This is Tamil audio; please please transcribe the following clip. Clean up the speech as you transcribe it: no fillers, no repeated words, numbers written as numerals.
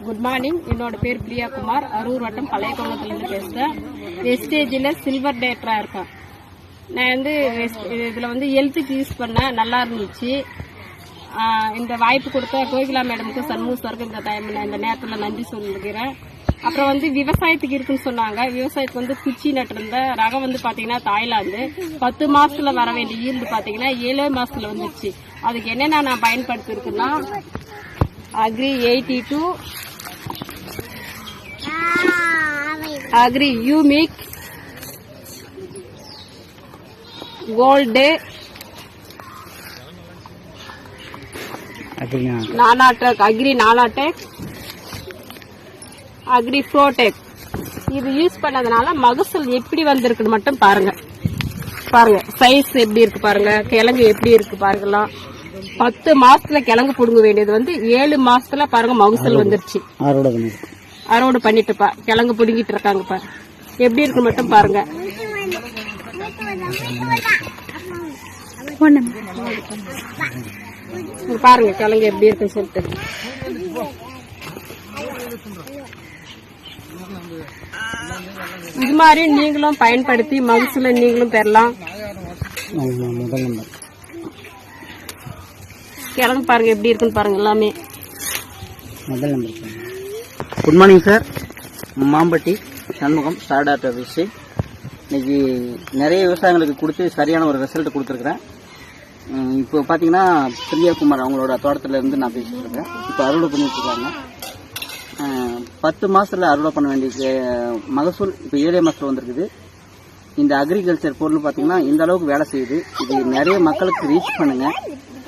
Good morning. என்னோட பேர் பிரியா குமார். அரூர் வட்டம் பழைய கோலத்துலேருந்து பேசுகிறேன். வெஸ்டேஜில் சில்வர் டேட்டரா இருக்கேன். நான் இதில் ஹெல்த்துக்கு யூஸ் பண்ணேன், நல்லா இருந்துச்சு. இந்த வாய்ப்பு கொடுத்த கோகிலா மேடமுக்கு, சண்முக சாருக்கு இந்த நேரத்தில் நன்றி சொல்லிக்கிறேன். அப்புறம் விவசாயத்துக்கு இருக்குன்னு சொன்னாங்க. விவசாயத்துக்கு குச்சி நட்டிருந்த ரகம் பார்த்தீங்கன்னா தாய்லாந்து 10 மாசத்துல வர வேண்டிய ஈல்டு பார்த்தீங்கன்னா 7 மாசத்துல வந்துருச்சு. அதுக்கு என்னென்ன நான் பயன்படுத்தி இருக்குன்னா agri 82, agri யூமிக், gold, நானாடெக், agri நானாடெக், agri pro tech. இது யூஸ் பண்ணதுனால மகசூல் எப்படி வந்திருக்குன்னு மட்டும் பாருங்க. சைஸ் எப்படி இருக்கு பாருங்க, கிழங்கு எப்படி இருக்கு பாருங்கலாம். 10 மாசத்துல கிழங்கு புடுங்க வேண்டியது 7 மாசத்துல பாருங்க மகசூல் வந்துருச்சு. அறுவடை பண்ணிட்டு கிழங்கு புடுங்கிட்டு இருக்காங்க பாரு, எப்படி இருக்கு மட்டும் பாருங்க. பாருங்க கிழங்கு எப்படி இருக்குன்னு சொல்லிட்டு. இது மாதிரி நீங்களும் பயன்படுத்தி மகசூல நீங்களும் பெறலாம். கிழங்கு பாருங்க எப்படி இருக்குன்னு பாருங்க எல்லாமே. Good morning sir. Mampatti Shanmugam star doctor office. இன்னைக்கு நிறைய விவசாயிகளுக்கு கொடுத்து சரியான ஒரு ரிசல்ட் கொடுத்துருக்குறேன். இப்போ பார்த்தீங்கன்னா பிரியாகுமார் அவங்களோட தோட்டத்தில் இருந்து நான் பேசிட்டு இருக்கேன். இப்போ அறுவடை பண்ணிட்டு இருக்காங்க. 10 மாசத்துல அறுவடை பண்ண வேண்டிய மகசூல் இப்போ 7 மாசத்துல வந்திருக்குது. இந்த அக்ரிகல்ச்சர் பொருள் பார்த்தீங்கன்னா இந்த அளவுக்கு வேலை செய்யுது. இது நிறைய மக்களுக்கு ரீச் பண்ணுங்க.